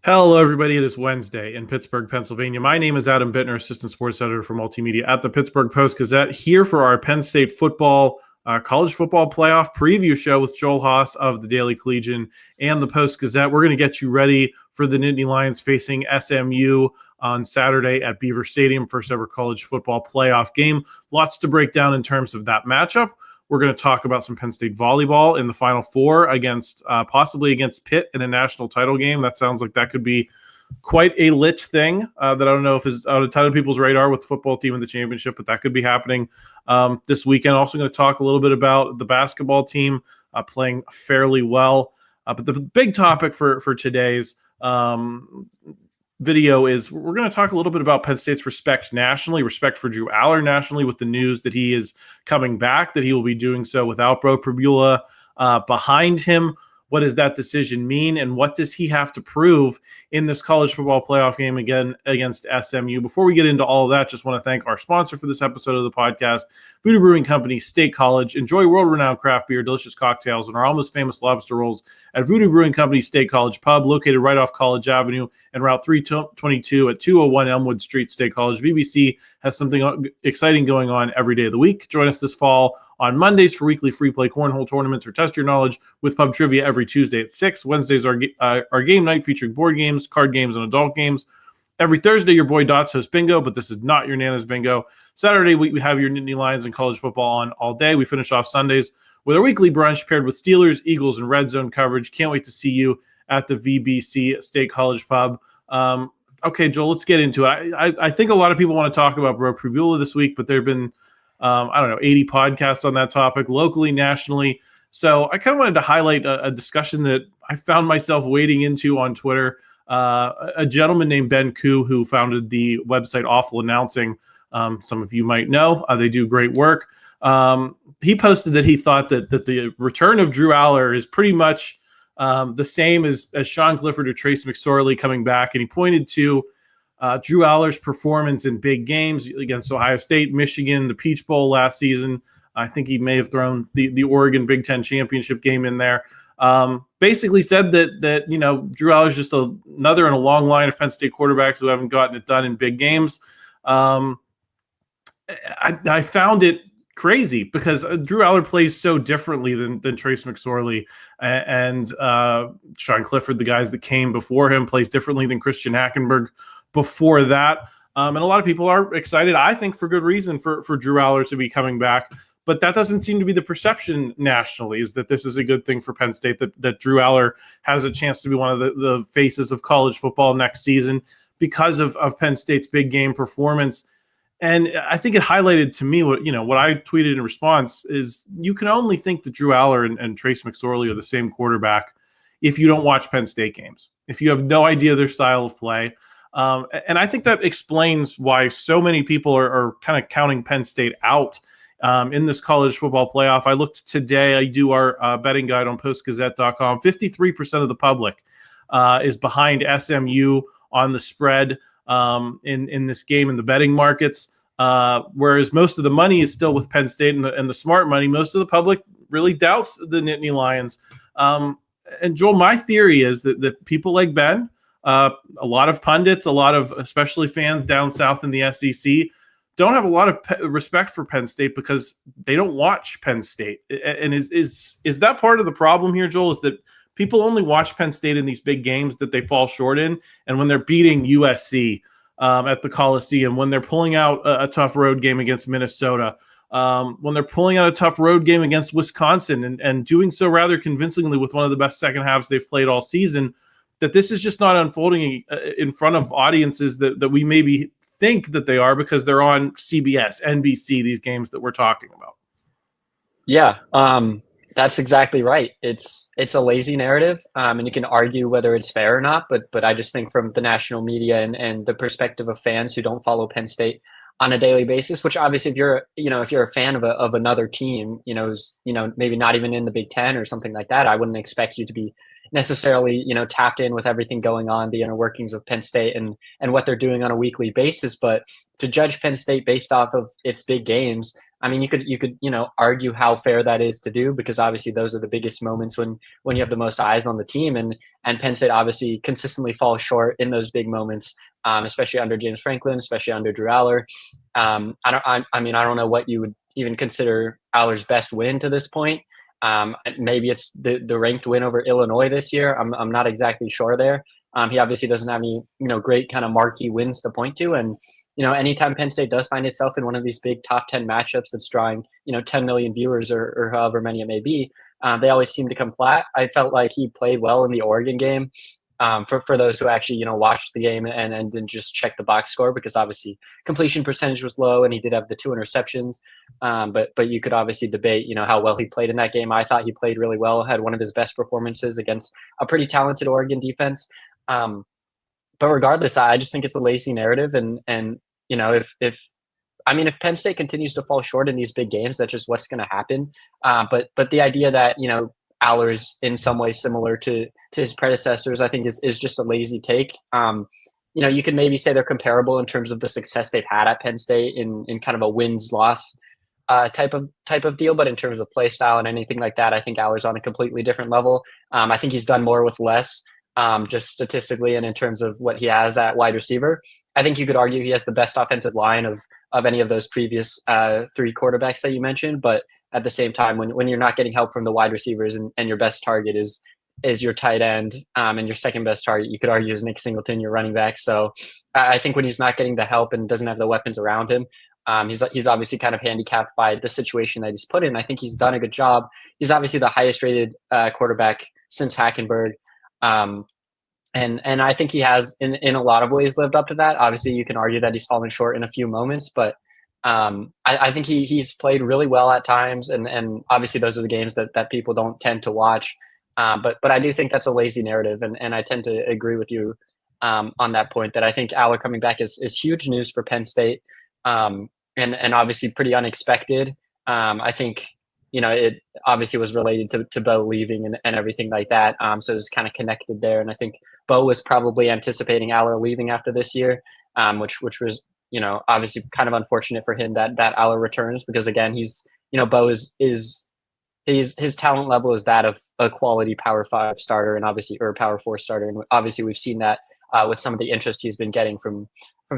Hello, everybody. It is Wednesday in Pittsburgh, Pennsylvania. My name is Adam Bittner, Assistant Sports Editor for Multimedia at the Pittsburgh Post-Gazette, here for our Penn State football, college football playoff preview show with Joel Haas of the Daily Collegian and the Post-Gazette. We're going to get you ready for the Nittany Lions facing SMU on Saturday at Beaver Stadium, first ever college football playoff game. Lots to break down in terms of that matchup. We're going to talk about some Penn State volleyball in the Final Four against possibly against Pitt in a national title game. That sounds like that could be quite a lit thing that I don't know if is out of a ton of people's radar with the football team in the championship, but that could be happening this weekend. Also going to talk a little bit about the basketball team playing fairly well. But the big topic for today's video is we're going to talk a little bit about Penn State's respect for Drew Allar nationally, with the news that he is coming back, that he will be doing so without Beau Pribula behind him. What does that decision mean, and what does he have to prove in this college football playoff game again against SMU? Before we get into all of that, just want to thank our sponsor for this episode of the podcast, Voodoo Brewing Company, State College. Enjoy world-renowned craft beer, delicious cocktails, and our almost famous lobster rolls at Voodoo Brewing Company State College Pub, located right off College Avenue and Route 322 at 201 Elmwood Street, State College. VBC has something exciting going on every day of the week. Join us this fall on Mondays for weekly free play cornhole tournaments, or test your knowledge with pub trivia every Tuesday at 6. Wednesdays are game night featuring board games, card games, and adult games. Every Thursday, your boy Dots hosts bingo, but this is not your Nana's bingo. Saturday, we have your Nittany Lions and college football on all day. We finish off Sundays with our weekly brunch paired with Steelers, Eagles, and Red Zone coverage. Can't wait to see you at the VBC State College Pub. Okay, Joel, let's get into it. I think a lot of people want to talk about Beau Pribula this week, but there have been 80 podcasts on that topic, locally, nationally. So I kind of wanted to highlight a discussion that I found myself wading into on Twitter. A gentleman named Ben Koo, who founded the website Awful Announcing, some of you might know. They do great work. He posted that he thought that the return of Drew Allar is pretty much the same as Sean Clifford or Trace McSorley coming back. And he pointed to Drew Allar's performance in big games against Ohio State, Michigan, the Peach Bowl last season. I think he may have thrown the Oregon Big Ten championship game in there. Basically said that Drew Allar is just another in a long line of Penn State quarterbacks who haven't gotten it done in big games. I found it crazy because Drew Allar plays so differently than Trace McSorley and Sean Clifford, the guys that came before him, plays differently than Christian Hackenberg before that. And a lot of people are excited, I think for good reason, for Drew Allar to be coming back. But that doesn't seem to be the perception nationally, is that this is a good thing for Penn State, that Drew Allar has a chance to be one of the faces of college football next season because of Penn State's big game performance. And I think it highlighted to me what I tweeted in response is you can only think that Drew Allar and Trace McSorley are the same quarterback if you don't watch Penn State games, if you have no idea their style of play. And I think that explains why so many people are kind of counting Penn State out in this college football playoff. I looked today, I do our betting guide on postgazette.com. 53% of the public is behind SMU on the spread in this game in the betting markets, whereas most of the money is still with Penn State and the smart money. Most of the public really doubts the Nittany Lions. And Joel, my theory is that people like Ben, a lot of pundits, a lot of especially fans down south in the SEC, don't have a lot of respect for Penn State because they don't watch Penn State. And is that part of the problem here, Joel, is that people only watch Penn State in these big games that they fall short in, and when they're beating USC at the Coliseum, when they're pulling out a tough road game against Minnesota, when they're pulling out a tough road game against Wisconsin and doing so rather convincingly with one of the best second halves they've played all season, that this is just not unfolding in front of audiences that we maybe think that they are because they're on CBS, NBC, these games that we're talking about. Yeah, that's exactly right. It's a lazy narrative, and you can argue whether it's fair or not, but I just think from the national media and the perspective of fans who don't follow Penn State on a daily basis, which obviously if you're a fan of another team, who's maybe not even in the Big Ten or something like that, I wouldn't expect you to be necessarily tapped in with everything going on, the inner workings of Penn State and what they're doing on a weekly basis. But to judge Penn State based off of its big games, I mean, you could argue how fair that is to do, because obviously those are the biggest moments when you have the most eyes on the team, and Penn State obviously consistently falls short in those big moments, especially under James Franklin, especially under Drew Allar. I mean, I don't know what you would even consider Allar's best win to this point. Maybe it's the ranked win over Illinois this year. I'm not exactly sure there. He obviously doesn't have any great kind of marquee wins to point to, and anytime Penn State does find itself in one of these big top 10 matchups that's drawing 10 million viewers or however many it may be, they always seem to come flat. I felt like he played well in the Oregon game. For those who actually watched the game and didn't just check the box score, because obviously completion percentage was low and he did have the 2 interceptions, but you could obviously debate how well he played in that game. I thought he played really well, had one of his best performances against a pretty talented Oregon defense. But regardless, I just think it's a lazy narrative, and if Penn State continues to fall short in these big games, that's just what's going to happen. But the idea that Allar is in some way similar to his predecessors, I think is just a lazy take. You could maybe say they're comparable in terms of the success they've had at Penn State in kind of a wins-loss type of deal, but in terms of play style and anything like that, I think Allar's on a completely different level. I think he's done more with less, just statistically and in terms of what he has at wide receiver. I think you could argue he has the best offensive line of any of those previous 3 quarterbacks that you mentioned, but at the same time, when you're not getting help from the wide receivers and your best target is your tight end, and your second best target, you could argue, is Nick Singleton, your running back. So I think when he's not getting the help and doesn't have the weapons around him, he's obviously kind of handicapped by the situation that he's put in. I think he's done a good job. He's obviously the highest rated quarterback since Hackenberg. And I think he has in a lot of ways lived up to that. Obviously you can argue that he's fallen short in a few moments, but I think he's played really well at times, and obviously those are the games that people don't tend to watch. But I do think that's a lazy narrative, and I tend to agree with you on that point, that I think Allar coming back is huge news for Penn State, and obviously pretty unexpected. I think it obviously was related to Beau leaving and everything like that, so it was kind of connected there. And I think Beau was probably anticipating Allar leaving after this year, which was obviously kind of unfortunate for him that Allar returns, because again, Beau is his talent level is that of a quality Power 5 starter, and obviously, or Power 4 starter, and obviously we've seen that with some of the interest he's been getting from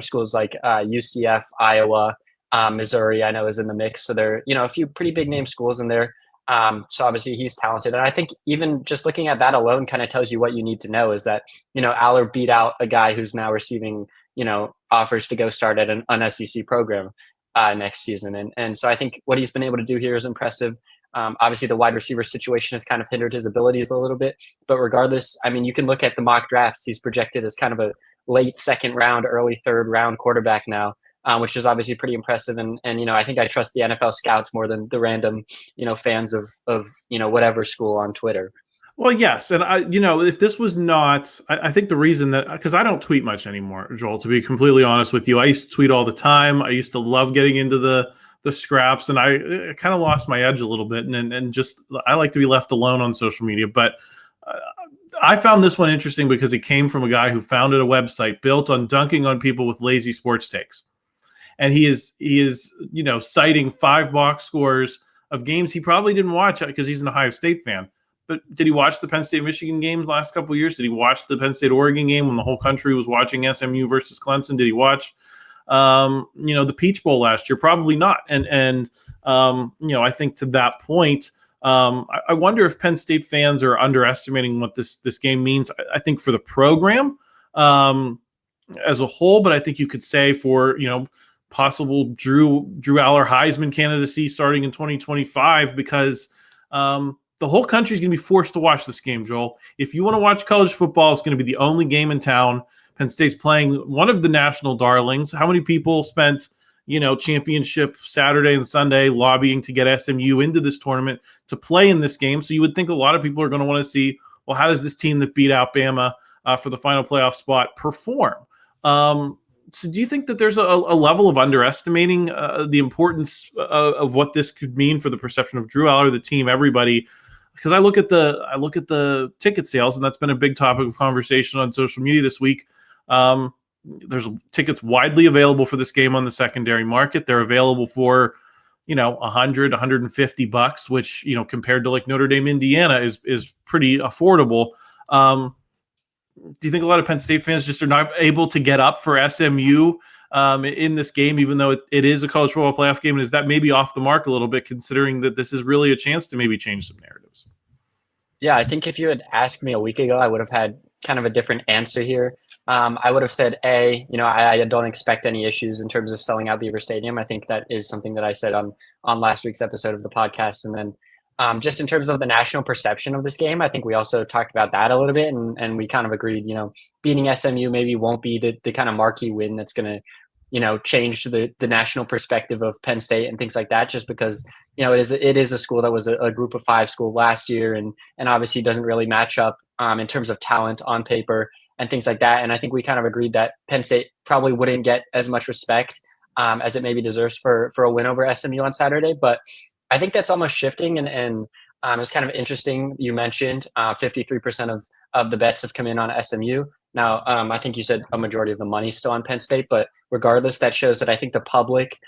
schools like UCF, Iowa, Missouri, I know, is in the mix. So there are a few pretty big name schools in there. So obviously he's talented, and I think even just looking at that alone kind of tells you what you need to know, is that Allar beat out a guy who's now receiving offers to go start at an SEC program next season, and so I think what he's been able to do here is impressive. Obviously the wide receiver situation has kind of hindered his abilities a little bit, but regardless, I mean, you can look at the mock drafts. He's projected as kind of a late 2nd round, early 3rd round quarterback now, which is obviously pretty impressive. And I think I trust the NFL scouts more than the random, fans of whatever school on Twitter. Well, yes. And if this was not, I think the reason that, because I don't tweet much anymore, Joel, to be completely honest with you. I used to tweet all the time. I used to love getting into the scraps, and I kind of lost my edge a little bit, and just, I like to be left alone on social media. But I found this one interesting because it came from a guy who founded a website built on dunking on people with lazy sports takes. And he is citing 5 box scores of games he probably didn't watch because he's an Ohio State fan. But did he watch the Penn State-Michigan games last couple of years? Did he watch the Penn State-Oregon game when the whole country was watching SMU versus Clemson? Did he watch the Peach Bowl last year? Probably not. And I think to that point, I wonder if Penn State fans are underestimating what this game means. I think for the program as a whole, but I think you could say for possible Drew Allar Heisman candidacy starting in 2025, because the whole country is going to be forced to watch this game, Joel. If you want to watch college football, it's going to be the only game in town. Penn State's playing one of the national darlings. How many people spent, championship Saturday and Sunday lobbying to get SMU into this tournament to play in this game? So you would think a lot of people are going to want to see, well, how does this team that beat out Bama for the final playoff spot perform? So do you think that there's a level of underestimating the importance of what this could mean for the perception of Drew Allar, the team, everybody? Because I look at the ticket sales, and that's been a big topic of conversation on social media this week. There's tickets widely available for this game on the secondary market. They're available for $100, $150, which, compared to like Notre Dame, Indiana is pretty affordable. Do you think a lot of Penn State fans just are not able to get up for SMU in this game, even though it is a college football playoff game? And is that maybe off the mark a little bit, considering that this is really a chance to maybe change some narratives? Yeah, I think if you had asked me a week ago, I would have had kind of a different answer here. I would have said, I don't expect any issues in terms of selling out Beaver Stadium. I think that is something that I said on last week's episode of the podcast. And then just in terms of the national perception of this game, I think we also talked about that a little bit, and we kind of agreed, beating SMU maybe won't be the kind of marquee win that's going to, change the national perspective of Penn State and things like that, just because, it is a school that was a group of 5 school last year, and obviously doesn't really match up in terms of talent on paper and things like that. And I think we kind of agreed that Penn State probably wouldn't get as much respect as it maybe deserves for a win over SMU on Saturday. But I think that's almost shifting, and it's kind of interesting. You mentioned 53% of the bets have come in on SMU. Now, I think you said a majority of the money's still on Penn State, but regardless, that shows that I think the public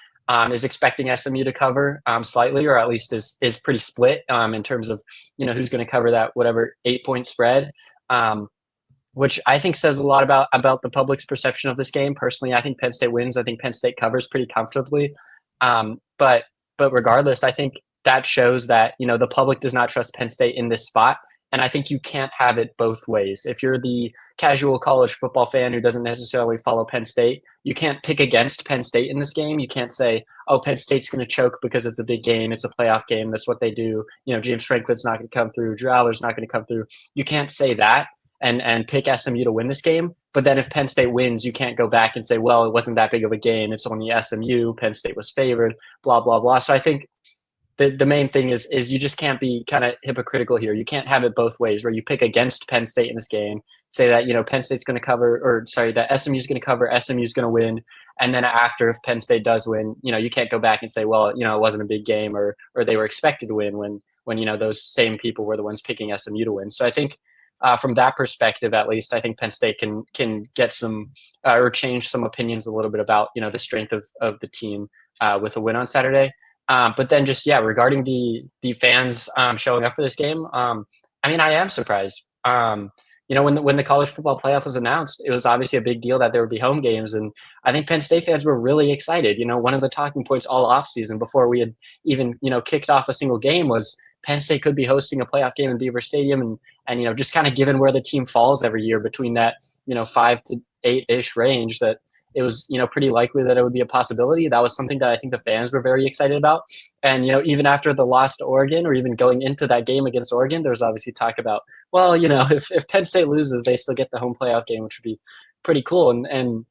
is expecting SMU to cover slightly, or at least is pretty split in terms of, who's going to cover that, whatever 8-point spread, which I think says a lot about the public's perception of this game. Personally, I think Penn State wins. I think Penn State covers pretty comfortably. But regardless, I think that shows that, the public does not trust Penn State in this spot. And I think you can't have it both ways. If you're the casual college football fan who doesn't necessarily follow Penn State, you can't pick against Penn State in this game. You can't say, oh, Penn State's going to choke because it's a big game. It's a playoff game. That's what they do. James Franklin's not going to come through. Drew Allar's not going to come through. You can't say that and pick SMU to win this game. But then if Penn State wins, you can't go back and say, well, it wasn't that big of a game. It's only SMU. Penn State was favored, blah, blah, blah. So I think the main thing is you just can't be kind of hypocritical here. You can't have it both ways, where you pick against Penn State in this game, say that, Penn State's going to cover, that SMU's going to cover, SMU's going to win. And then after, if Penn State does win, you can't go back and say, well, it wasn't a big game, or they were expected to win when those same people were the ones picking SMU to win. So I think from that perspective, at least, I think Penn State can get some or change some opinions a little bit about, the strength of the team with a win on Saturday. But then just, regarding the fans showing up for this game, I am surprised. When the college football playoff was announced, it was obviously a big deal that there would be home games. And I think Penn State fans were really excited. One of the talking points all offseason before we had even, kicked off a single game was Penn State could be hosting a playoff game in Beaver Stadium. And just kind of given where the team falls every year between that, 5 to 8-ish range, that it was, pretty likely that it would be a possibility. That was something that I think the fans were very excited about. And, even after the loss to Oregon, or even going into that game against Oregon, there was obviously talk about, well, if Penn State loses, they still get the home playoff game, which would be pretty cool. And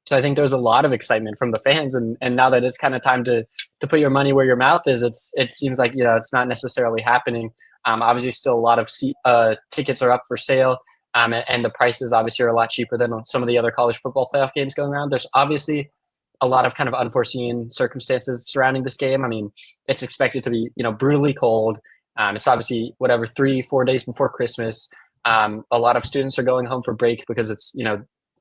so I think there's a lot of excitement from the fans. And now that it's kind of time to put your money where your mouth is, it seems like, it's not necessarily happening. Obviously, still a lot of tickets are up for sale. And the prices obviously are a lot cheaper than some of the other college football playoff games going around. There's obviously a lot of kind of unforeseen circumstances surrounding this game. It's expected to be, brutally cold. It's obviously 3-4 days before Christmas. A lot of students are going home for break because it's,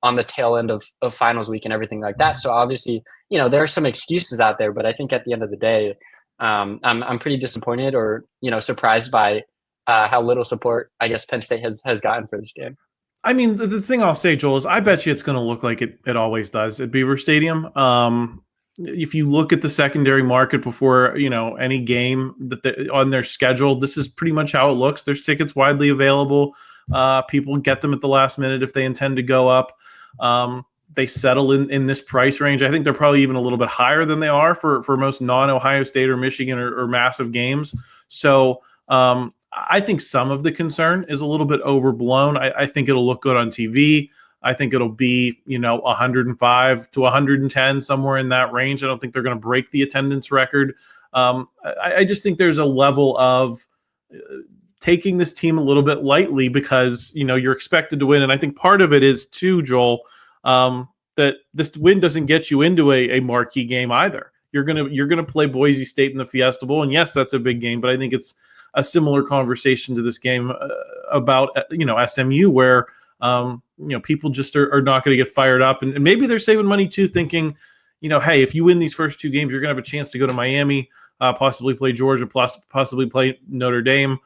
on the tail end of finals week and everything like that. So obviously, there are some excuses out there, but I think at the end of the day, I'm pretty disappointed or, surprised by how little support I guess Penn State has gotten for this game. The thing I'll say, Joel, is I bet you it's going to look like it always does at Beaver Stadium. If you look at the secondary market before, any game that on their schedule, this is pretty much how it looks. There's tickets widely available. People get them at the last minute if they intend to go up. They settle in this price range. I think they're probably even a little bit higher than they are for most non-Ohio State or Michigan or massive games. So I think some of the concern is a little bit overblown. I think it'll look good on TV. I think it'll be, 105 to 110, somewhere in that range. I don't think they're going to break the attendance record. I just think there's a level of taking this team a little bit lightly because, you're expected to win. And I think part of it is too, Joel, that this win doesn't get you into a marquee game either. You're gonna play Boise State in the Fiesta Bowl, and yes, that's a big game. But I think it's a similar conversation to this game about SMU, where people just are not going to get fired up, and maybe they're saving money too, thinking hey, if you win these first 2 games, you're going to have a chance to go to Miami, possibly play Georgia, plus possibly play Notre Dame.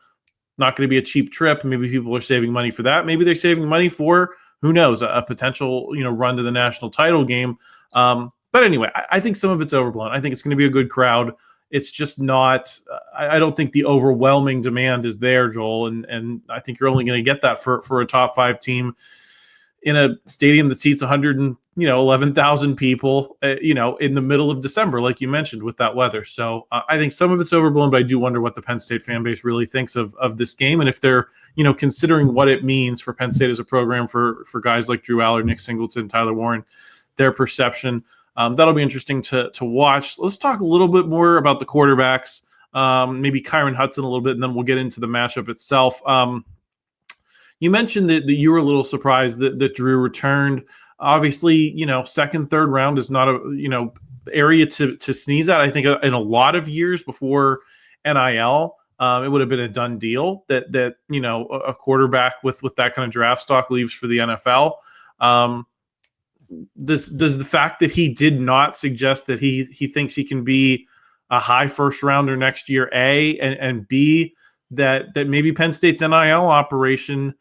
Not going to be a cheap trip. Maybe people are saving money for that. Maybe they're saving money for, who knows, a potential, run to the national title game. But anyway, I think some of it's overblown. I think it's going to be a good crowd. It's just not, I don't think the overwhelming demand is there, Joel. And I think you're only going to get that for a top 5 team in a stadium that seats 11,000 people, in the middle of December, like you mentioned, with that weather. So I think some of it's overblown, but I do wonder what the Penn State fan base really thinks of this game. And if they're, considering what it means for Penn State as a program for guys like Drew Allar, Nick Singleton, Tyler Warren, their perception. That'll be interesting to watch. Let's talk a little bit more about the quarterbacks, maybe Kyron Hudson a little bit, and then we'll get into the matchup itself. You mentioned that you were a little surprised that Drew returned. Obviously, second, third round is not a, area to sneeze at. I think in a lot of years before NIL, it would have been a done deal that a quarterback with that kind of draft stock leaves for the NFL. Does the fact that he did not suggest that he thinks he can be a high first rounder next year, A, and B, that maybe Penn State's NIL operation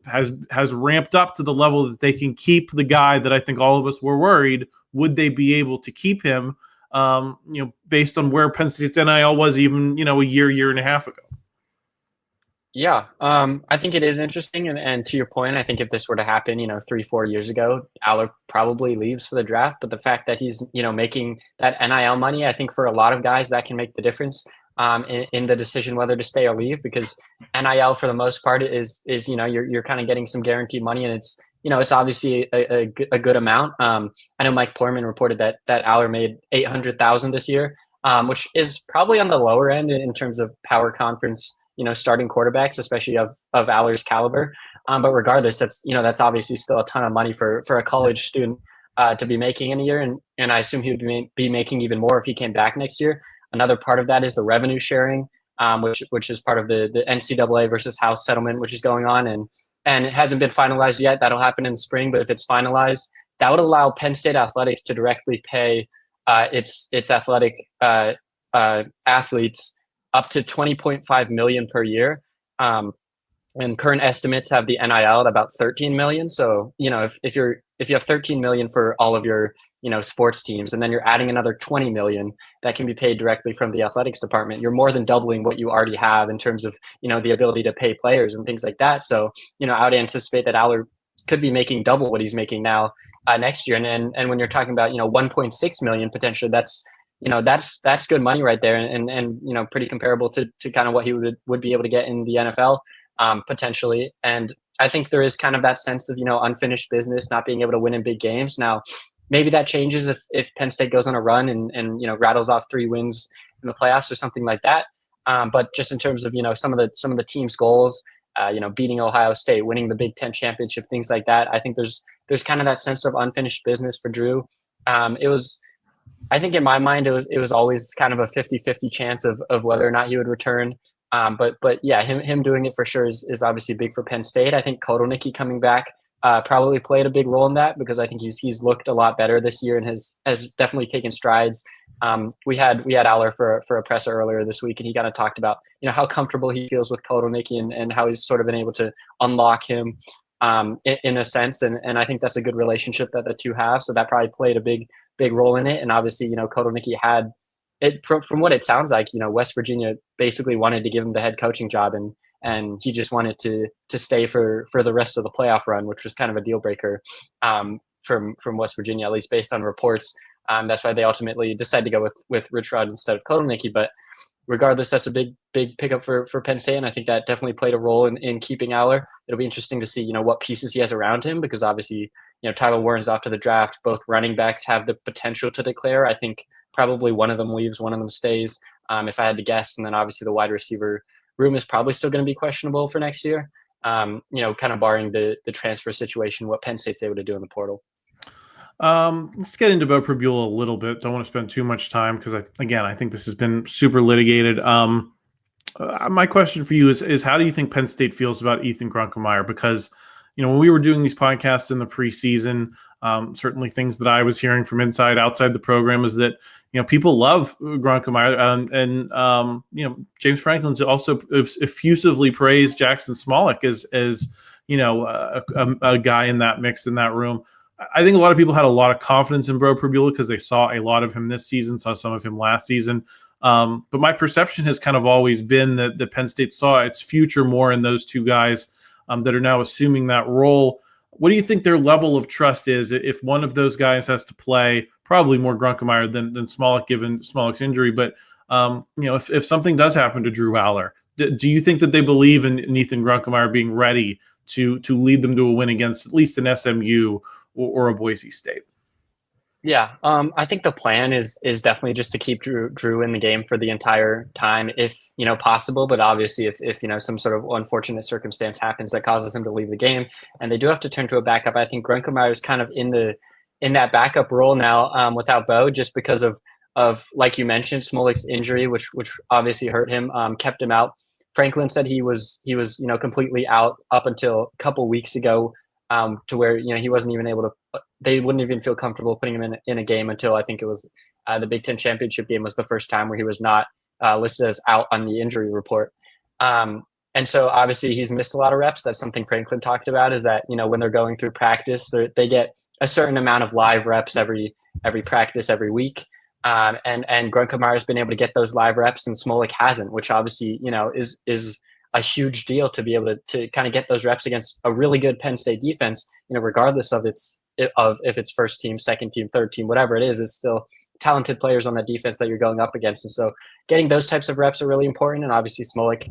has ramped up to the level that they can keep the guy that I think all of us were worried, would they be able to keep him, based on where Penn State's NIL was even, a year and a half ago? Yeah, I think it is interesting. And to your point, I think if this were to happen, 3-4 years ago, Allar probably leaves for the draft. But the fact that he's, making that NIL money, I think for a lot of guys, that can make the difference in the decision whether to stay or leave, because NIL for the most part is you're kind of getting some guaranteed money, and it's obviously a good amount. I know Mike Plorman reported that Allar made $800,000 this year, which is probably on the lower end in terms of power conference, starting quarterbacks, especially of Allar's caliber. But regardless, that's obviously still a ton of money for a college student to be making in a year, and I assume he would be making even more if he came back next year. Another part of that is the revenue sharing, which is part of the NCAA versus House settlement, which is going on, and it hasn't been finalized yet. That'll happen in the spring, but if it's finalized, that would allow Penn State athletics to directly pay its athletic athletes up to $20.5 million per year. And current estimates have the NIL at about $13 million. So, if you have $13 million for all of your, sports teams, and then you're adding another $20 million that can be paid directly from the athletics department, you're more than doubling what you already have in terms of, the ability to pay players and things like that. So, I would anticipate that Allar could be making double what he's making now next year. And when you're talking about, $1.6 million potentially, that's good money right there, and pretty comparable to kind of what he would be able to get in the NFL. Potentially. And I think there is kind of that sense of, unfinished business, not being able to win in big games. Now, maybe that changes if Penn State goes on a run and rattles off 3 wins in the playoffs or something like that. But just in terms of, some of the team's goals, beating Ohio State, winning the Big Ten championship, things like that, I think there's kind of that sense of unfinished business for Drew. I think in my mind, it was always kind of a 50-50 chance of whether or not he would return. But yeah, him doing it for sure is obviously big for Penn State. I think Kotelnicki coming back probably played a big role in that, because I think he's looked a lot better this year and has definitely taken strides. We had Allar for a presser earlier this week, and he kind of talked about how comfortable he feels with Kotelnicki and how he's sort of been able to unlock him in a sense, and I think that's a good relationship that the two have. So that probably played a big role in it. And obviously, Kotelnicki had it from what it sounds like, West Virginia basically wanted to give him the head coaching job, and he just wanted to stay for the rest of the playoff run, which was kind of a deal breaker from West Virginia, at least based on reports. That's why they ultimately decided to go with Rich Rod instead of Kotelnicki. But regardless, that's a big pickup for Penn State, and I think that definitely played a role in keeping Allar. It'll be interesting to see what pieces he has around him, because obviously Tyler Warren's off to the draft. Both running backs have the potential to declare. I think probably one of them leaves, one of them stays, if I had to guess. And then obviously the wide receiver room is probably still going to be questionable for next year, kind of barring the transfer situation, what Penn State's able to do in the portal. Let's get into Beau Pribula a little bit. Don't want to spend too much time because, I think this has been super litigated. My question for you is how do you think Penn State feels about Ethan Grunkemeyer? Because, when we were doing these podcasts in the preseason, Certainly things that I was hearing from outside the program is that, people love Grunkemeyer, and James Franklin's also effusively praised Jaxon Smolik as a guy in that mix, in that room. I think a lot of people had a lot of confidence in Beau Pribula because they saw a lot of him this season, saw some of him last season. But my perception has kind of always been that Penn State saw its future more in those two guys that are now assuming that role. What do you think their level of trust is if one of those guys has to play? Probably more Grunkemeyer than Smolik, given Smolik's injury. But if something does happen to Drew Allar, do you think that they believe in Ethan Grunkemeyer being ready to lead them to a win against at least an SMU or a Boise State? Yeah, I think the plan is definitely just to keep Drew in the game for the entire time, if possible. But obviously, if some sort of unfortunate circumstance happens that causes him to leave the game, and they do have to turn to a backup, I think Grunkemeyer is kind of in that backup role now without Beau, just because of like you mentioned, Smolik's injury, which obviously hurt him, kept him out. Franklin said he was completely out up until a couple weeks ago, to where he wasn't even able to. They wouldn't even feel comfortable putting him in a game until I think it was the Big Ten championship game was the first time where he was not listed as out on the injury report. And so obviously he's missed a lot of reps. That's something Franklin talked about, is that when they're going through practice, they get a certain amount of live reps every practice every week. And Grunkemeyer has been able to get those live reps, and Smolik hasn't, which obviously is a huge deal to be able to kind of get those reps against a really good Penn State defense. Regardless of if it's first team, second team, third team, whatever it is, it's still talented players on that defense that you're going up against. And so getting those types of reps are really important. And obviously Smolik,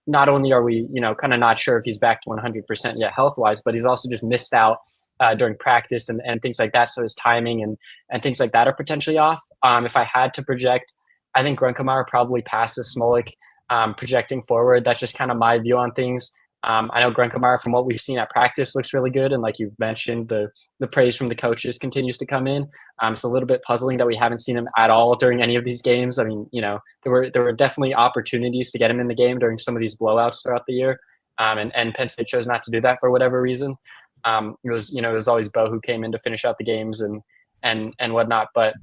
not only are we, kind of not sure if he's back to 100% yet health-wise, but he's also just missed out during practice and things like that. So his timing and things like that are potentially off. If I had to project, I think Grunkemeyer probably passes Smolik projecting forward. That's just kind of my view on things. I know Grunkemeyer, from what we've seen at practice, looks really good. And like you've mentioned, the praise from the coaches continues to come in. It's a little bit puzzling that we haven't seen him at all during any of these games. I mean, there were definitely opportunities to get him in the game during some of these blowouts throughout the year. And Penn State chose not to do that for whatever reason. It was always Beau who came in to finish out the games and whatnot. But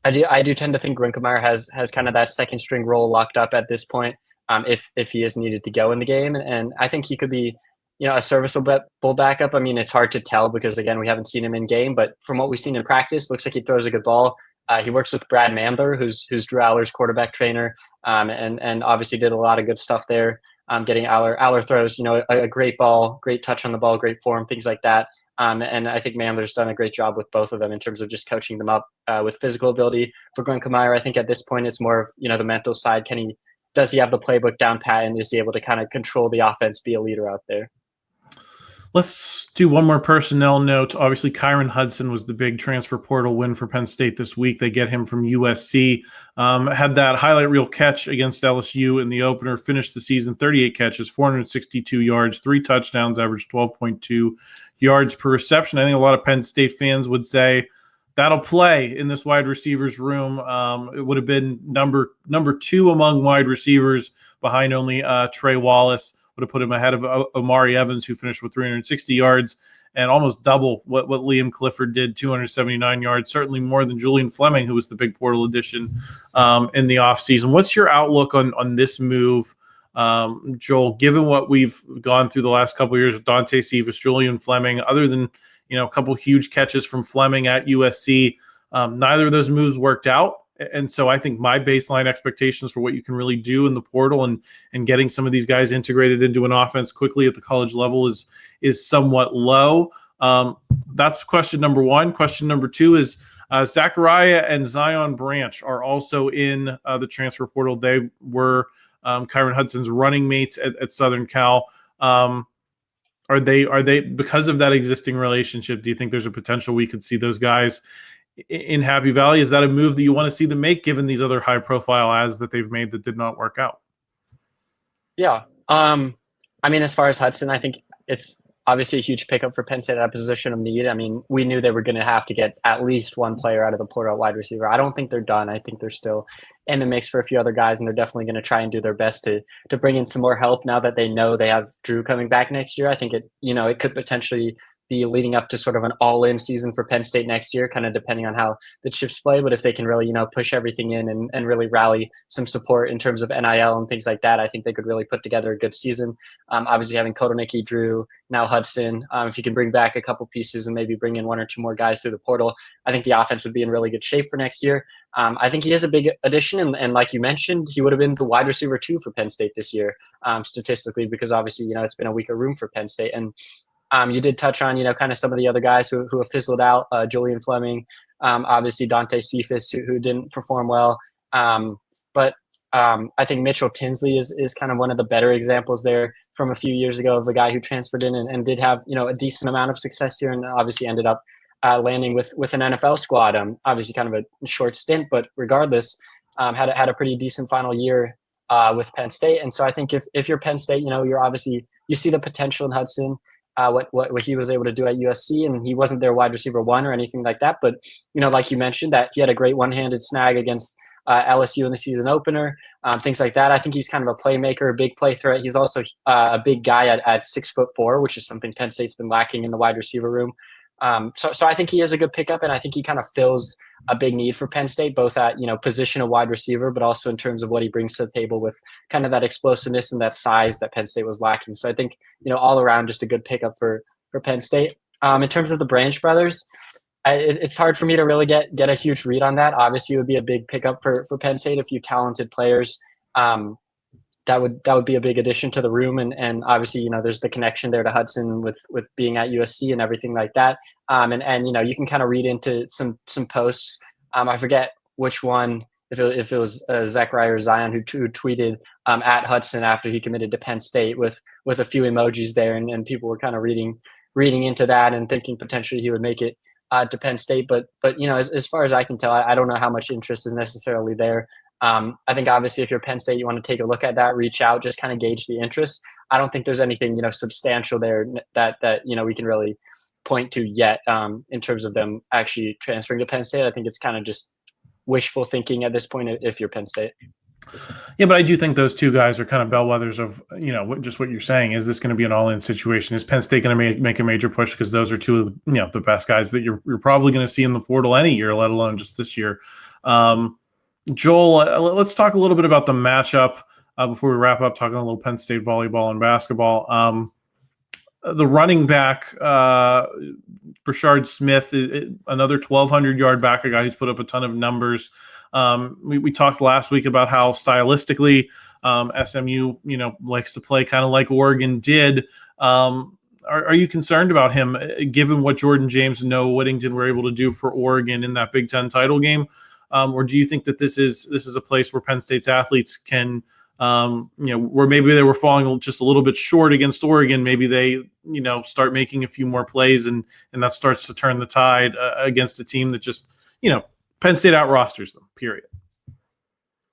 I do tend to think Grunkemeyer has kind of that second string role locked up at this point. If he is needed to go in the game. And I think he could be, a serviceable backup. I mean, it's hard to tell because, again, we haven't seen him in game. But from what we've seen in practice, looks like he throws a good ball. He works with Brad Mandler, who's Drew Allar's quarterback trainer, and obviously did a lot of good stuff there. Getting Allar throws, a great ball, great touch on the ball, great form, things like that. And I think Mandler's done a great job with both of them in terms of just coaching them up with physical ability. For Grunkemeyer, I think at this point it's more of, the mental side. Does he have the playbook down pat, and is he able to kind of control the offense, be a leader out there? Let's do one more personnel note. Obviously, Kyron Hudson was the big transfer portal win for Penn State this week. They get him from USC. Had that highlight reel catch against LSU in the opener, finished the season 38 catches, 462 yards, 3 touchdowns, averaged 12.2 yards per reception. I think a lot of Penn State fans would say that'll play in this wide receivers room. It would have been number 2 among wide receivers, behind only Trey Wallace. Would have put him ahead of Amari Evans, who finished with 360 yards and almost double what Liam Clifford did, 279 yards, certainly more than Julian Fleming, who was the big portal addition in the offseason. What's your outlook on this move, Joel, given what we've gone through the last couple of years with Dante Cephas, Julian Fleming, other than a couple huge catches from Fleming at USC, neither of those moves worked out. And so I think my baseline expectations for what you can really do in the portal and getting some of these guys integrated into an offense quickly at the college level is somewhat low. That's question number 1. Question number 2 is Zachariah and Zion Branch are also in the transfer portal. They were Kyron Hudson's running mates at Southern Cal. Are they because of that existing relationship? Do you think there's a potential we could see those guys in Happpy Valley? Is that a move that you want to see them make, given these other high-profile ads that they've made that did not work out? Yeah. I mean, as far as Hudson, I think it's obviously a huge pickup for Penn State at a position of need. I mean, we knew they were going to have to get at least one player out of the portal wide receiver. I don't think they're done. I think they're still in the mix for a few other guys, and they're definitely going to try and do their best to bring in some more help now that they know they have Drew coming back next year. I think it could potentially be leading up to sort of an all-in season for Penn State next year, kind of depending on how the chips play. But if they can really, push everything in and really rally some support in terms of NIL and things like that, I think they could really put together a good season. Obviously having Kotelnicki, Drew, now Hudson, if you can bring back a couple pieces and maybe bring in one or two more guys through the portal, I think the offense would be in really good shape for next year. I think he is a big addition, and like you mentioned, he would have been the wide receiver 2 for Penn State this year, statistically, because obviously, it's been a weaker room for Penn State. And you did touch on, kind of some of the other guys who have fizzled out, Julian Fleming, obviously Dante Cephas, who didn't perform well. But I think Mitchell Tinsley is kind of one of the better examples there from a few years ago of a guy who transferred in and did have, a decent amount of success here, and obviously ended up landing with an NFL squad. Obviously kind of a short stint, but regardless, had a pretty decent final year with Penn State. And so I think if you're Penn State, you're obviously, you see the potential in Hudson, what he was able to do at USC, and he wasn't their wide receiver 1 or anything like that. But, like you mentioned, that he had a great one-handed snag against LSU in the season opener, things like that. I think he's kind of a playmaker, a big play threat. He's also a big guy at 6'4", which is something Penn State's been lacking in the wide receiver room. So I think he is a good pickup, and I think he kind of fills a big need for Penn State, both at, position of wide receiver, but also in terms of what he brings to the table with kind of that explosiveness and that size that Penn State was lacking. So I think, all around just a good pickup for Penn State. In terms of the Branch brothers, it's hard for me to really get a huge read on that. Obviously, it would be a big pickup for Penn State, a few talented players. That would be a big addition to the room, and obviously, there's the connection there to Hudson with being at USC and everything like that. And you can kind of read into some posts. I forget which one, if it was Zachariah or Zion who tweeted at Hudson after he committed to Penn State with a few emojis there, and people were kind of reading into that and thinking potentially he would make it to Penn State. But as far as I can tell, I don't know how much interest is necessarily there. I think obviously if you're Penn State, you want to take a look at that, reach out, just kind of gauge the interest. I don't think there's anything, substantial there that we can really point to yet in terms of them actually transferring to Penn State. I think it's kind of just wishful thinking at this point if you're Penn State. Yeah, but I do think those two guys are kind of bellwethers of, just what you're saying. Is this going to be an all-in situation? Is Penn State going to make a major push? Because those are two of the best guys that you're probably going to see in the portal any year, let alone just this year. Joel, let's talk a little bit about the matchup before we wrap up, talking a little Penn State volleyball and basketball. The running back, Brashard Smith, another 1,200-yard back, a guy who's put up a ton of numbers. We talked last week about how stylistically SMU, likes to play kind of like Oregon did. Are you concerned about him, given what Jordan James and Noah Whittington were able to do for Oregon in that Big Ten title game? Or do you think that this is a place where Penn State's athletes can, where maybe they were falling just a little bit short against Oregon, maybe they, start making a few more plays and that starts to turn the tide against a team that just, Penn State out-rosters them, period.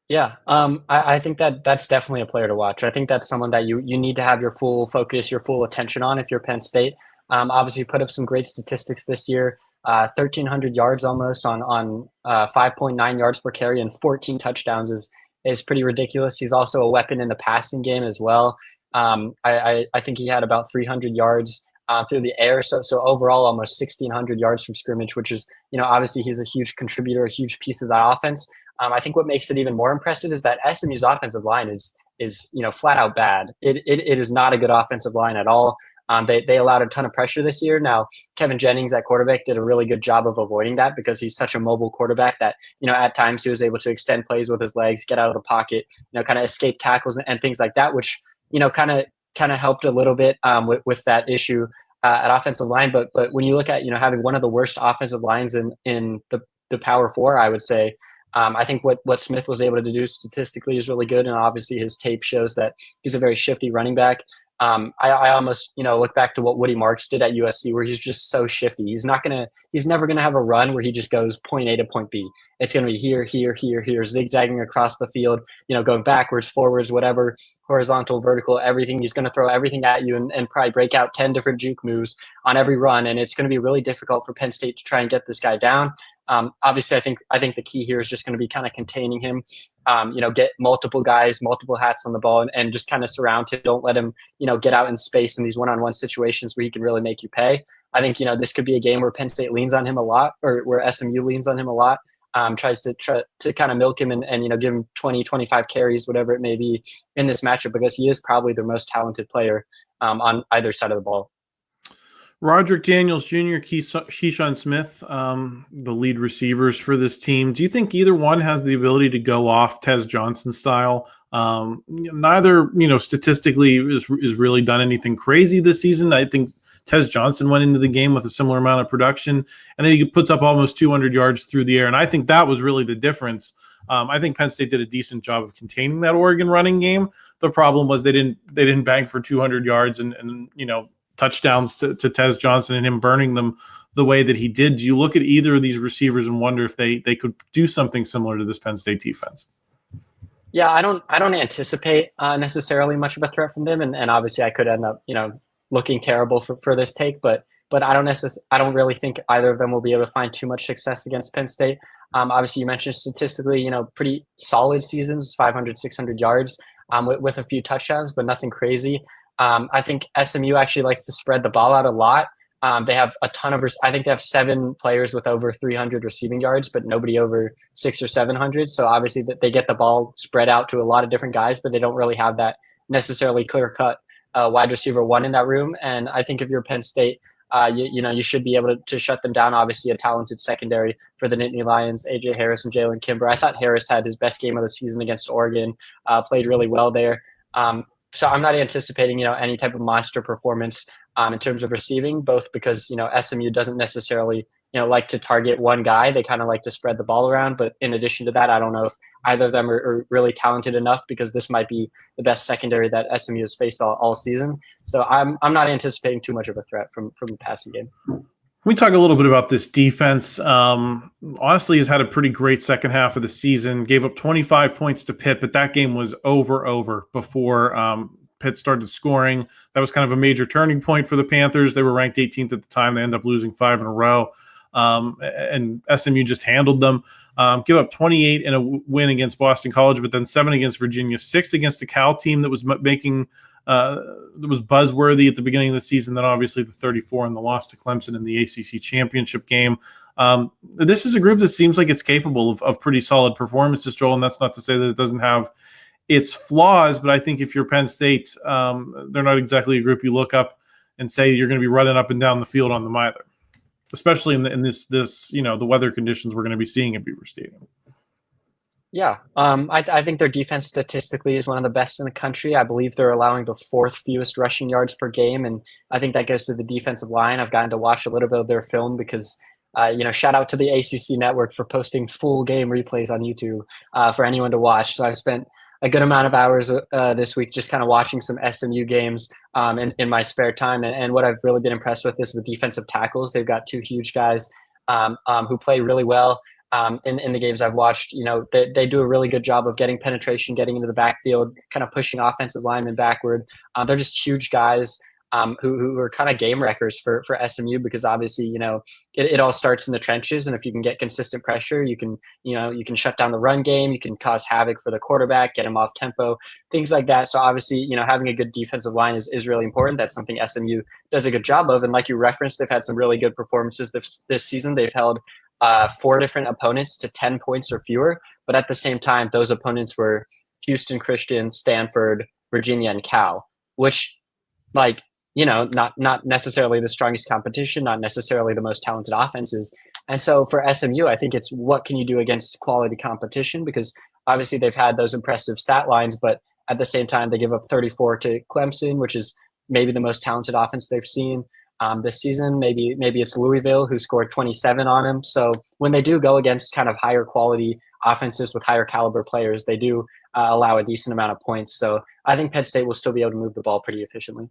Yeah, I think that's definitely a player to watch. I think that's someone that you need to have your full focus, your full attention on if you're Penn State. Obviously put up some great statistics this year. 1,300 yards almost on 5.9 yards per carry and 14 touchdowns is pretty ridiculous. He's also a weapon in the passing game as well. I think he had about 300 yards through the air. So overall, almost 1,600 yards from scrimmage, which is, obviously he's a huge contributor, a huge piece of that offense. I think what makes it even more impressive is that SMU's offensive line is flat out bad. It is not a good offensive line at all. They allowed a ton of pressure this year. Now, Kevin Jennings at quarterback did a really good job of avoiding that because he's such a mobile quarterback that, at times he was able to extend plays with his legs, get out of the pocket, kind of escape tackles and things like that, which, kind of helped a little bit with that issue at offensive line. But when you look at, having one of the worst offensive lines in the Power Four, I would say, I think what Smith was able to do statistically is really good. And obviously his tape shows that he's a very shifty running back. I almost, look back to what Woody Marks did at USC, where he's just so shifty. He's never going to have a run where he just goes point A to point B. It's going to be here, zigzagging across the field, going backwards, forwards, whatever, horizontal, vertical, everything. He's going to throw everything at you and probably break out 10 different juke moves on every run. And it's going to be really difficult for Penn State to try and get this guy down. Obviously, I think the key here is just going to be kind of containing him, get multiple guys, multiple hats on the ball and just kind of surround him. Don't let him, get out in space in these one-on-one situations where he can really make you pay. I think, this could be a game where Penn State leans on him a lot, or where SMU leans on him a lot, tries to kind of milk him and give him 20, 25 carries, whatever it may be in this matchup, because he is probably the most talented player on either side of the ball. Roderick, Daniels Jr., Keyshawn Smith, the lead receivers for this team. Do you think either one has the ability to go off Tez Johnson style? Neither, statistically is really done anything crazy this season. I think Tez Johnson went into the game with a similar amount of production, and then he puts up almost 200 yards through the air. And I think that was really the difference. I think Penn State did a decent job of containing that Oregon running game. The problem was they didn't bang for 200 yards and touchdowns to Tez Johnson and him burning them the way that he did. Do you look at either of these receivers and wonder if they could do something similar to this Penn State defense? Yeah, I don't anticipate necessarily much of a threat from them, and obviously I could end up looking terrible for this take, but I don't really think either of them will be able to find too much success against Penn State. Obviously, you mentioned statistically, pretty solid seasons, 500, 600 yards with a few touchdowns, but nothing crazy. I think SMU actually likes to spread the ball out a lot. They have a ton of I think they have 7 players with over 300 receiving yards, but nobody over 600 or 700. So obviously that they get the ball spread out to a lot of different guys, but they don't really have that necessarily clear-cut wide receiver one in that room. And I think if you're Penn State, you should be able to shut them down. Obviously, a talented secondary for the Nittany Lions, AJ Harris and Jalen Kimber. I thought Harris had his best game of the season against Oregon, played really well there. So I'm not anticipating, any type of monster performance in terms of receiving, both because, SMU doesn't necessarily, like to target one guy. They kind of like to spread the ball around. But in addition to that, I don't know if either of them are really talented enough, because this might be the best secondary that SMU has faced all season. So I'm not anticipating too much of a threat from the passing game. We talk a little bit about this defense. Honestly, has had a pretty great second half of the season. Gave up 25 points to Pitt, but that game was over before Pitt started scoring. That was kind of a major turning point for the Panthers. They were ranked 18th at the time. They ended up losing 5 in a row, and SMU just handled them. Give up 28 in a win against Boston College, but then 7 against Virginia, 6 against the Cal team that was making that was buzzworthy at the beginning of the season. Then obviously the 34 and the loss to Clemson in the ACC championship game. This is a group that seems like it's capable of pretty solid performances, Joel, and that's not to say that it doesn't have its flaws, but I think if you're Penn State, they're not exactly a group you look up and say you're going to be running up and down the field on them either, especially in this the weather conditions we're going to be seeing at Beaver Stadium. Yeah, I think their defense statistically is one of the best in the country. I believe they're allowing the 4th fewest rushing yards per game, and I think that goes to the defensive line. I've gotten to watch a little bit of their film because, shout out to the ACC network for posting full game replays on YouTube for anyone to watch. So I've spent a good amount of hours this week just kind of watching some SMU games in my spare time. And what I've really been impressed with is the defensive tackles. They've got 2 huge guys who play really well. In the games I've watched, they do a really good job of getting penetration, getting into the backfield, kind of pushing offensive linemen backward. They're just huge guys who are kind of game wreckers for SMU, because obviously, it all starts in the trenches. And if you can get consistent pressure, you can shut down the run game, you can cause havoc for the quarterback, get him off tempo, things like that. So obviously, having a good defensive line is really important. That's something SMU does a good job of. And like you referenced, they've had some really good performances this season. They've held 4 different opponents to 10 points or fewer, but at the same time, those opponents were Houston Christian, Stanford, Virginia, and Cal, which, not necessarily the strongest competition, not necessarily the most talented offenses. And so for SMU, I think it's what can you do against quality competition, because obviously they've had those impressive stat lines, but at the same time, they give up 34 to Clemson, which is maybe the most talented offense they've seen this season. Maybe it's Louisville, who scored 27 on them. So when they do go against kind of higher quality offenses with higher caliber players, they do allow a decent amount of points. So I think Penn State will still be able to move the ball pretty efficiently.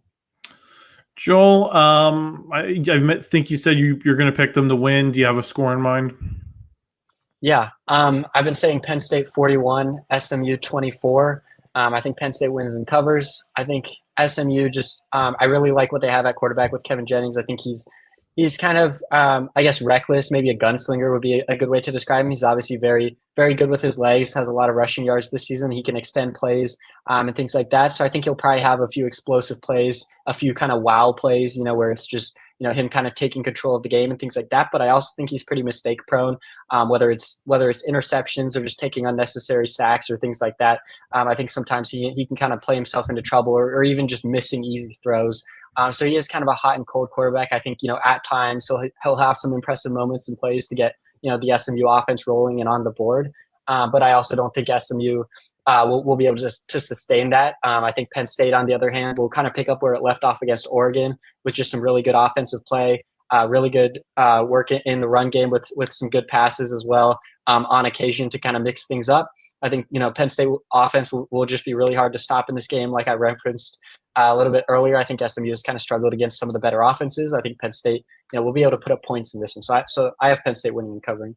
Joel, I think you said you're going to pick them to win. Do you have a score in mind? Yeah, I've been saying Penn State 41, SMU 24. I think Penn State wins and covers. I think SMU just I really like what they have at quarterback with Kevin Jennings. I think he's kind of I guess reckless. Maybe a gunslinger would be a good way to describe him. He's obviously very, very good with his legs, has a lot of rushing yards this season. He can extend plays and things like that. So I think he'll probably have a few explosive plays, a few kind of wow plays, where it's just him kind of taking control of the game and things like that. But I also think he's pretty mistake prone, whether it's interceptions or just taking unnecessary sacks or things like that. I think sometimes he can kind of play himself into trouble or even just missing easy throws. So he is kind of a hot and cold quarterback. I think, at times he'll have some impressive moments and plays to get, the SMU offense rolling and on the board. But I also don't think SMU will be able to sustain that. I think Penn State, on the other hand, will kind of pick up where it left off against Oregon with just some really good offensive play, really good work in the run game with some good passes as well on occasion to kind of mix things up. I think, Penn State offense will just be really hard to stop in this game. Like I referenced a little bit earlier, I think SMU has kind of struggled against some of the better offenses. I think Penn State, will be able to put up points in this one. So I have Penn State winning and covering.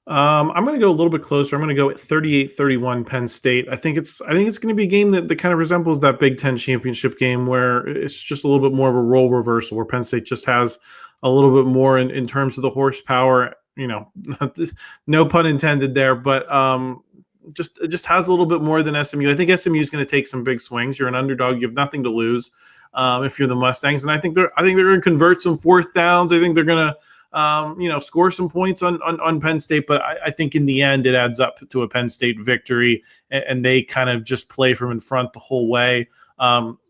I'm going to go a little bit closer. I'm going to go at 38-31 Penn State. I think it's going to be a game that kind of resembles that Big Ten championship game where it's just a little bit more of a role reversal where Penn State just has a little bit more in terms of the horsepower, no pun intended there, but just has a little bit more than SMU. I think SMU is going to take some big swings. You're an underdog. You have nothing to lose if you're the Mustangs. And I think they're going to convert some fourth downs. I think they're going to score some points on Penn State, but I think in the end it adds up to a Penn State victory, and they kind of just play from in front the whole way.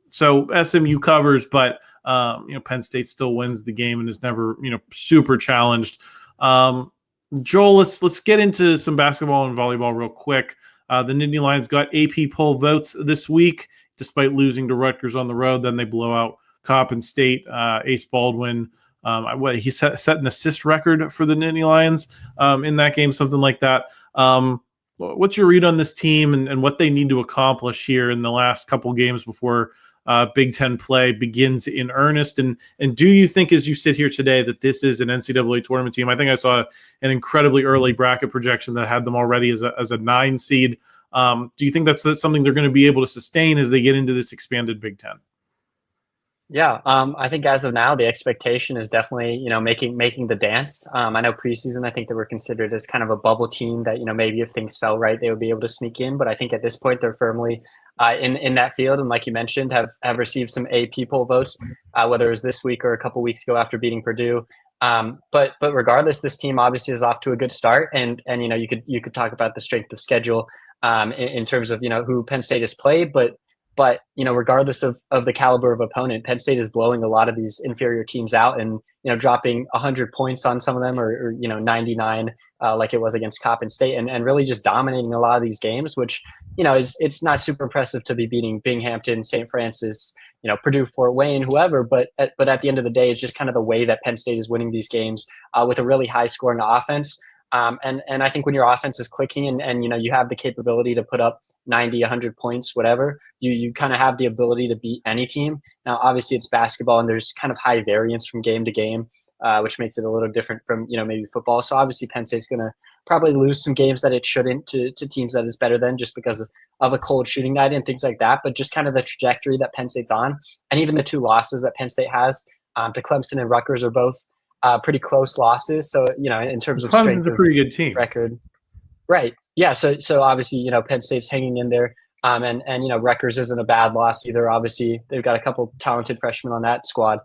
So SMU covers, but Penn State still wins the game and is never super challenged. Joel, let's get into some basketball and volleyball real quick. The Nittany Lions got AP poll votes this week, despite losing to Rutgers on the road. Then they blow out Coppin State. Ace Baldwin. He set an assist record for the Nittany Lions in that game, something like that. What's your read on this team and what they need to accomplish here in the last couple games before Big Ten play begins in earnest? And do you think, as you sit here today, that this is an NCAA tournament team? I think I saw an incredibly early bracket projection that had them already as a 9 seed. Do you think that's something they're going to be able to sustain as they get into this expanded Big Ten? Yeah, I think as of now, the expectation is definitely, making the dance. I know preseason, I think they were considered as kind of a bubble team that, maybe if things fell right, they would be able to sneak in. But I think at this point, they're firmly in that field. And like you mentioned, have received some AP poll votes, whether it was this week or a couple weeks ago after beating Purdue. But regardless, this team obviously is off to a good start. And you could talk about the strength of schedule in terms of, who Penn State has played. But regardless of the caliber of opponent, Penn State is blowing a lot of these inferior teams out and, dropping 100 points on some of them or 99 like it was against Coppin State and really just dominating a lot of these games, which, it's not super impressive to be beating Binghamton, St. Francis, Purdue, Fort Wayne, whoever. But at the end of the day, it's just kind of the way that Penn State is winning these games with a really high scoring offense. And I think when your offense is clicking and you have the capability to put up 90, 100 points, whatever, you kind of have the ability to beat any team. Now, obviously it's basketball and there's kind of high variance from game to game, which makes it a little different from, maybe football. So obviously Penn State's going to probably lose some games that it shouldn't to teams that it's better than just because of a cold shooting night and things like that. But just kind of the trajectory that Penn State's on, and even the 2 losses that Penn State has to Clemson and Rutgers are both pretty close losses. So, in terms of strength, Clemson's a pretty good team record. Right. Yeah. So obviously, Penn State's hanging in there. And Rutgers isn't a bad loss either. Obviously, they've got a couple talented freshmen on that squad.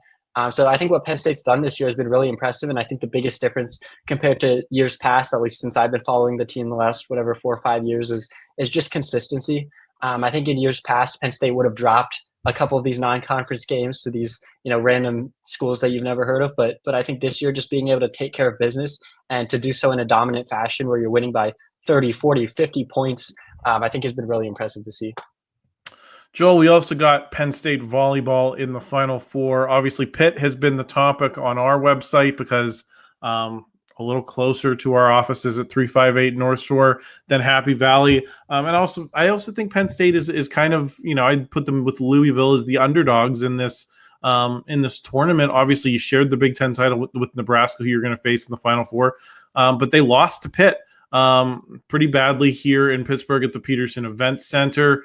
So I think what Penn State's done this year has been really impressive. And I think the biggest difference compared to years past, at least since I've been following the team the last, 4 or 5 years, is just consistency. I think in years past, Penn State would have dropped a couple of these non-conference games to these, random schools that you've never heard of. But I think this year, just being able to take care of business and to do so in a dominant fashion where you're winning by 30, 40, 50 points, I think has been really impressive to see. Joel, we also got Penn State volleyball in the Final Four. Obviously, Pitt has been the topic on our website because a little closer to our offices at 358 North Shore than Happpy Valley. And I also think Penn State is kind of, I'd put them with Louisville as the underdogs in this tournament. Obviously, you shared the Big Ten title with Nebraska, who you're going to face in the Final Four, but they lost to Pitt pretty badly here in Pittsburgh at the Peterson Event Center.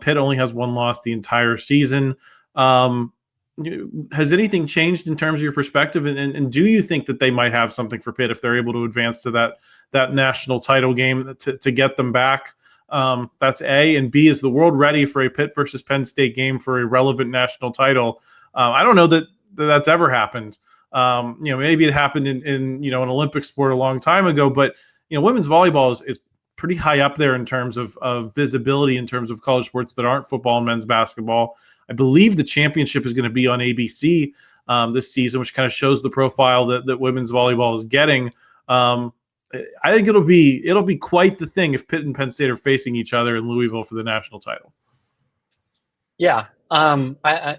Pitt only has 1 loss the entire season. Has anything changed in terms of your perspective? And do you think that they might have something for Pitt if they're able to advance to that national title game to get them back? That's A. And B, is the world ready for a Pitt versus Penn State game for a relevant national title? I don't know that that's ever happened. Maybe it happened in an Olympic sport a long time ago, but women's volleyball is pretty high up there in terms of visibility in terms of college sports that aren't football and men's basketball. I believe the championship is going to be on ABC this season, which kind of shows the profile that women's volleyball is getting. I think it'll be quite the thing if Pitt and Penn State are facing each other in Louisville for the national title. Yeah. That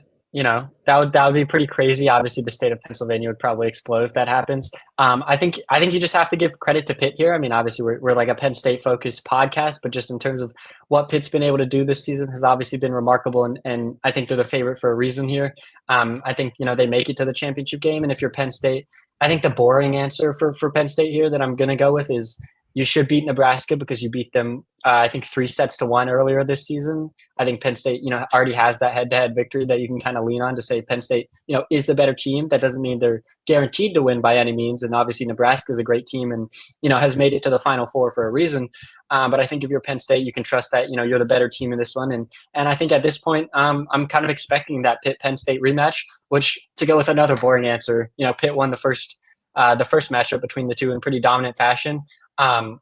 would be pretty crazy. Obviously, the state of Pennsylvania would probably explode if that happens. I think you just have to give credit to Pitt here. I mean, obviously, we're like a Penn State focused podcast, but just in terms of what Pitt's been able to do this season has obviously been remarkable, and I think they're the favorite for a reason here. I think they make it to the championship game, and if you're Penn State, I think the boring answer for Penn State here that I'm going to go with is you should beat Nebraska because you beat them, I think 3-1 earlier this season. I think Penn State, already has that head-to-head victory that you can kind of lean on to say Penn State, is the better team. That doesn't mean they're guaranteed to win by any means. And obviously Nebraska is a great team and, has made it to the Final Four for a reason. But I think if you're Penn State, you can trust that, you're the better team in this one. And I think at this point, I'm kind of expecting that Pitt-Penn State rematch, which, to go with another boring answer, Pitt won the first matchup between the two in pretty dominant fashion. And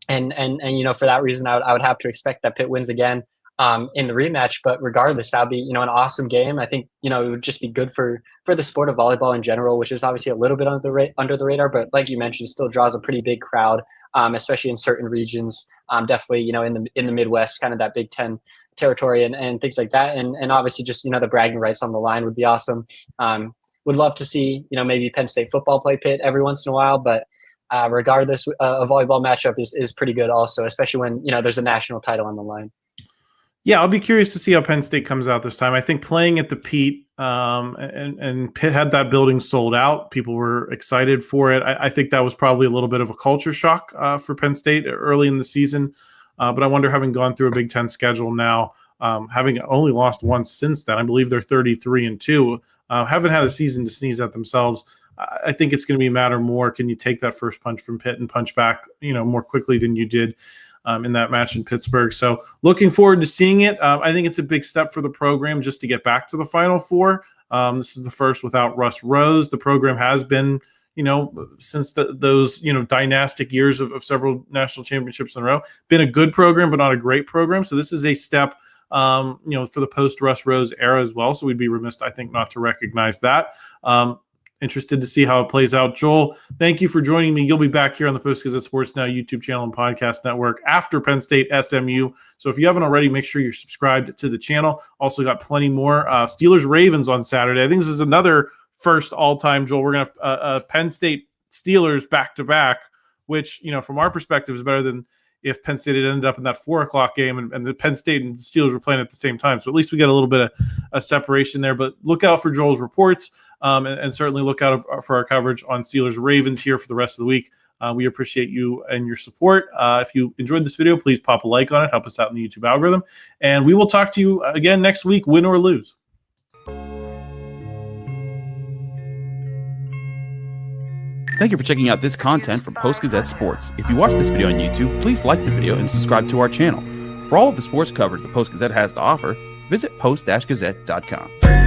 for that reason, I would have to expect that Pitt wins again in the rematch. But regardless, that would be an awesome game. I think it would just be good for the sport of volleyball in general, which is obviously a little bit under the radar, but like you mentioned, still draws a pretty big crowd, especially in certain regions. Definitely in the Midwest, kind of that Big Ten territory and things like that. And obviously just the bragging rights on the line would be awesome. Would love to see maybe Penn State football play Pitt every once in a while, but regardless, a volleyball matchup is pretty good also, especially when, there's a national title on the line. Yeah, I'll be curious to see how Penn State comes out this time. I think playing at the Pete and Pitt had that building sold out. People were excited for it. I think that was probably a little bit of a culture shock for Penn State early in the season. But I wonder, having gone through a Big Ten schedule now, having only lost once since then, I believe they're 33-2, haven't had a season to sneeze at themselves. I think it's going to be a matter more, can you take that first punch from Pitt and punch back, more quickly than you did in that match in Pittsburgh. So looking forward to seeing it. I think it's a big step for the program just to get back to the Final Four. This is the first without Russ Rose. The program has been, since those dynastic years of several national championships in a row, been a good program, but not a great program. So this is a step, for the post-Russ Rose era as well. So we'd be remiss, I think, not to recognize that. Interested to see how it plays out. Joel, thank you for joining me. You'll be back here on the Post-Gazette Sports Now YouTube channel and podcast network after Penn State-SMU. So if you haven't already, make sure you're subscribed to the channel. Also got plenty more. Steelers-Ravens on Saturday. I think this is another first all-time, Joel. We're going to have Penn State-Steelers back-to-back, which, from our perspective is better than if Penn State had ended up in that 4:00 game and the Penn State and the Steelers were playing at the same time. So at least we got a little bit of a separation there. But look out for Joel's reports. And certainly look out for our coverage on Steelers Ravens here for the rest of the week. We appreciate you and your support. If you enjoyed this video, please pop a like on it. Help us out in the YouTube algorithm. And we will talk to you again next week, win or lose. Thank you for checking out this content from Post-Gazette Sports. If you watch this video on YouTube, please like the video and subscribe to our channel. For all of the sports coverage the Post-Gazette has to offer, visit post-gazette.com.